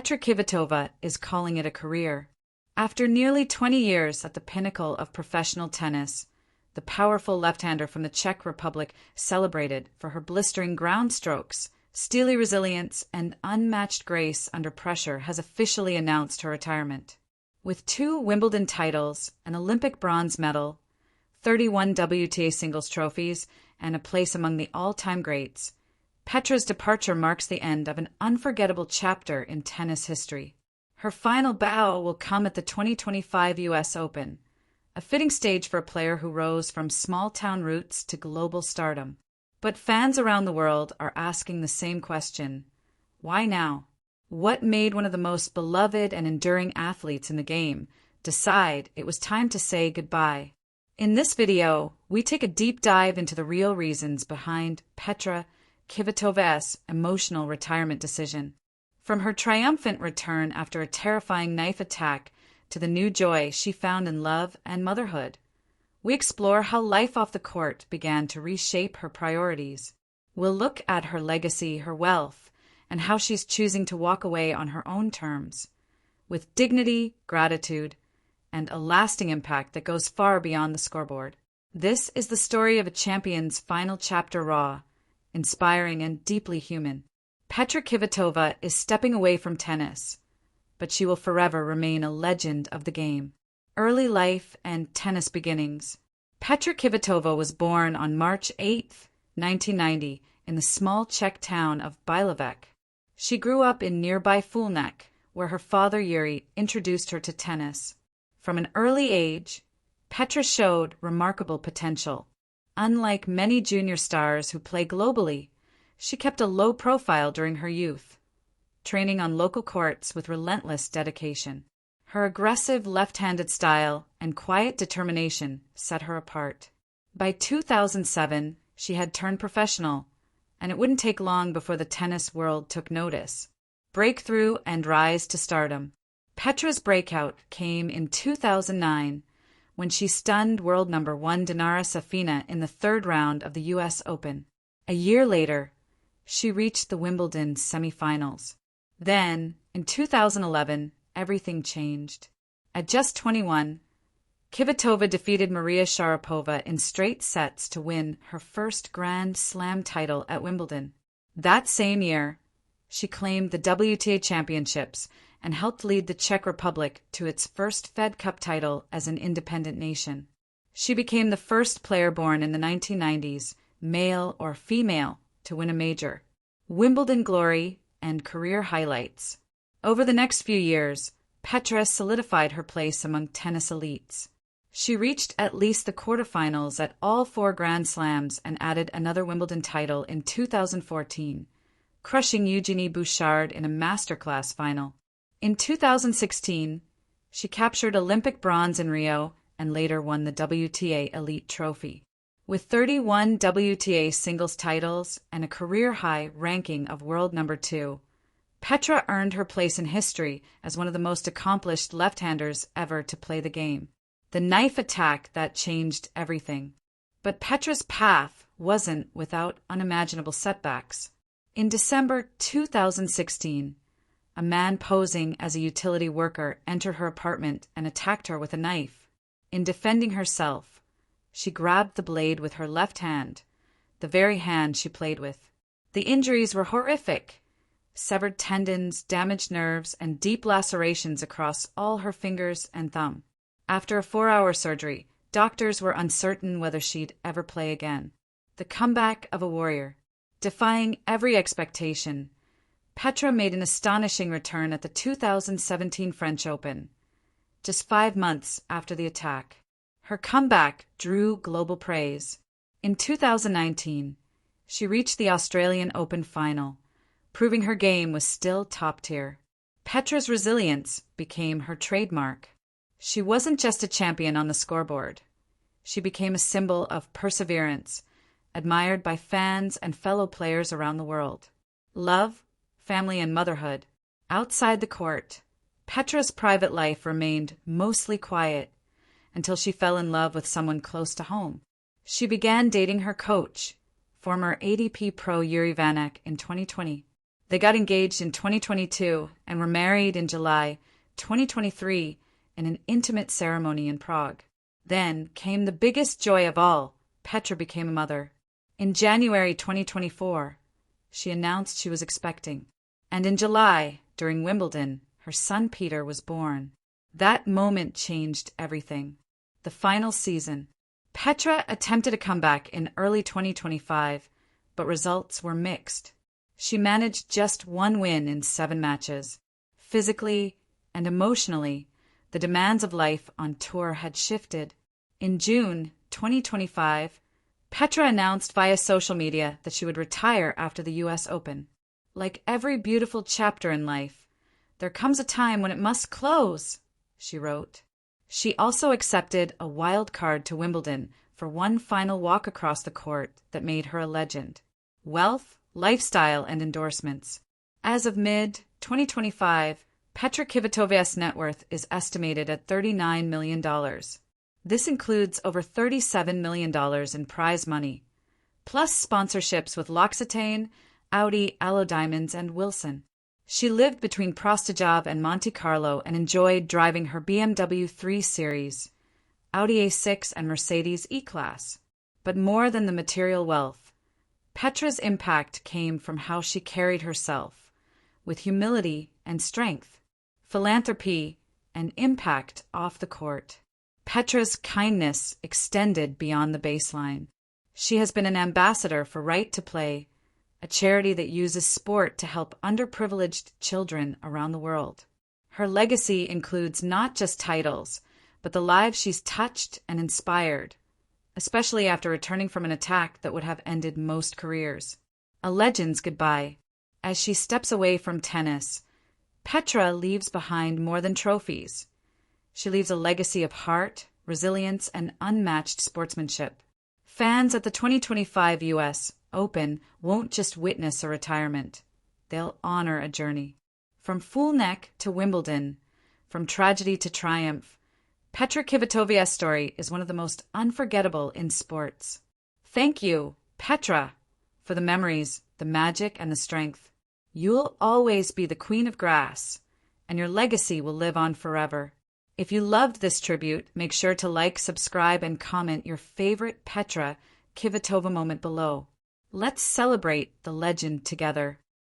Petra Kvitová is calling it a career. After nearly 20 years at the pinnacle of professional tennis, the powerful left-hander from the Czech Republic celebrated for her blistering ground strokes, steely resilience, and unmatched grace under pressure has officially announced her retirement. With 2 Wimbledon titles, an Olympic bronze medal, 31 WTA singles trophies, and a place among the all-time greats, Petra's departure marks the end of an unforgettable chapter in tennis history. Her final bow will come at the 2025 US Open, a fitting stage for a player who rose from small-town roots to global stardom. But fans around the world are asking the same question. Why now? What made one of the most beloved and enduring athletes in the game decide it was time to say goodbye? In this video, we take a deep dive into the real reasons behind Petra Kvitová's emotional retirement decision. From her triumphant return after a terrifying knife attack to the new joy she found in love and motherhood, we explore how life off the court began to reshape her priorities. We'll look at her legacy, her wealth, and how she's choosing to walk away on her own terms, with dignity, gratitude, and a lasting impact that goes far beyond the scoreboard. This is the story of a champion's final chapter, raw, inspiring, and deeply human. Petra Kvitová is stepping away from tennis, but she will forever remain a legend of the game. Early life and tennis beginnings. Petra Kvitová was born on March 8, 1990, in the small Czech town of Bílovec. She grew up in nearby Fulnek, where her father Yuri introduced her to tennis. From an early age, Petra showed remarkable potential. Unlike many junior stars who play globally, she kept a low profile during her youth, training on local courts with relentless dedication. Her aggressive left-handed style and quiet determination set her apart. By 2007, she had turned professional, and it wouldn't take long before the tennis world took notice. Breakthrough and rise to stardom. Petra's breakout came in 2009 when she stunned world number 1 Dinara Safina in the 3rd round of the US Open. A year later, she reached the Wimbledon semifinals. Then, in 2011, everything changed. At just 21, Kvitová defeated Maria Sharapova in straight sets to win her first Grand Slam title at Wimbledon. That same year, she claimed the WTA championships and helped lead the Czech Republic to its first Fed Cup title as an independent nation. She became the first player born in the 1990s, male or female, to win a major. Wimbledon glory and career highlights. Over the next few years, Petra solidified her place among tennis elites. She reached at least the quarterfinals at all 4 Grand Slams and added another Wimbledon title in 2014, crushing Eugenie Bouchard in a masterclass final. In 2016, she captured Olympic bronze in Rio and later won the WTA Elite Trophy. With 31 WTA singles titles and a career-high ranking of world number 2, Petra earned her place in history as one of the most accomplished left-handers ever to play the game. The knife attack that changed everything. But Petra's path wasn't without unimaginable setbacks. In December 2016, a man posing as a utility worker entered her apartment and attacked her with a knife. In defending herself, she grabbed the blade with her left hand, the very hand she played with. The injuries were horrific. Severed tendons, damaged nerves, and deep lacerations across all her fingers and thumb. After a 4-hour surgery, doctors were uncertain whether she'd ever play again. The comeback of a warrior. Defying every expectation, Petra made an astonishing return at the 2017 French Open, just 5 months after the attack. Her comeback drew global praise. In 2019, she reached the Australian Open final, proving her game was still top tier. Petra's resilience became her trademark. She wasn't just a champion on the scoreboard. She became a symbol of perseverance, admired by fans and fellow players around the world. Love, family, and motherhood. Outside the court, Petra's private life remained mostly quiet until she fell in love with someone close to home. She began dating her coach, former ADP pro Yuri Vanek, in 2020. They got engaged in 2022 and were married in July 2023 in an intimate ceremony in Prague. Then came the biggest joy of all. Petra became a mother. In January 2024, she announced she was expecting. And in July, during Wimbledon, her son Peter was born. That moment changed everything. The final season. Petra attempted a comeback in early 2025, but results were mixed. She managed just one win in 7 matches. Physically and emotionally, the demands of life on tour had shifted. In June 2025, Petra announced via social media that she would retire after the US Open. Like every beautiful chapter in life, there comes a time when it must close, she wrote. She also accepted a wild card to Wimbledon for one final walk across the court that made her a legend. Wealth, lifestyle, and endorsements. As of mid-2025, Petra Kvitova's net worth is estimated at $39 million. This includes over $37 million in prize money, plus sponsorships with L'Occitane, Audi, Aloe Diamonds, and Wilson. She lived between Prostojov and Monte Carlo and enjoyed driving her BMW 3 Series, Audi A6, and Mercedes E-Class. But more than the material wealth, Petra's impact came from how she carried herself, with humility and strength, philanthropy, and impact off the court. Petra's kindness extended beyond the baseline. She has been an ambassador for Right to Play, a charity that uses sport to help underprivileged children around the world. Her legacy includes not just titles, but the lives she's touched and inspired, especially after returning from an attack that would have ended most careers. A legend's goodbye. As she steps away from tennis, Petra leaves behind more than trophies. She leaves a legacy of heart, resilience, and unmatched sportsmanship. Fans at the 2025 US Open won't just witness a retirement. They'll honor a journey. From full neck to Wimbledon, from tragedy to triumph, Petra Kvitova's story is one of the most unforgettable in sports. Thank you, Petra, for the memories, the magic, and the strength. You'll always be the queen of grass, and your legacy will live on forever. If you loved this tribute, make sure to like, subscribe, and comment your favorite Petra Kvitova moment below. Let's celebrate the legend together.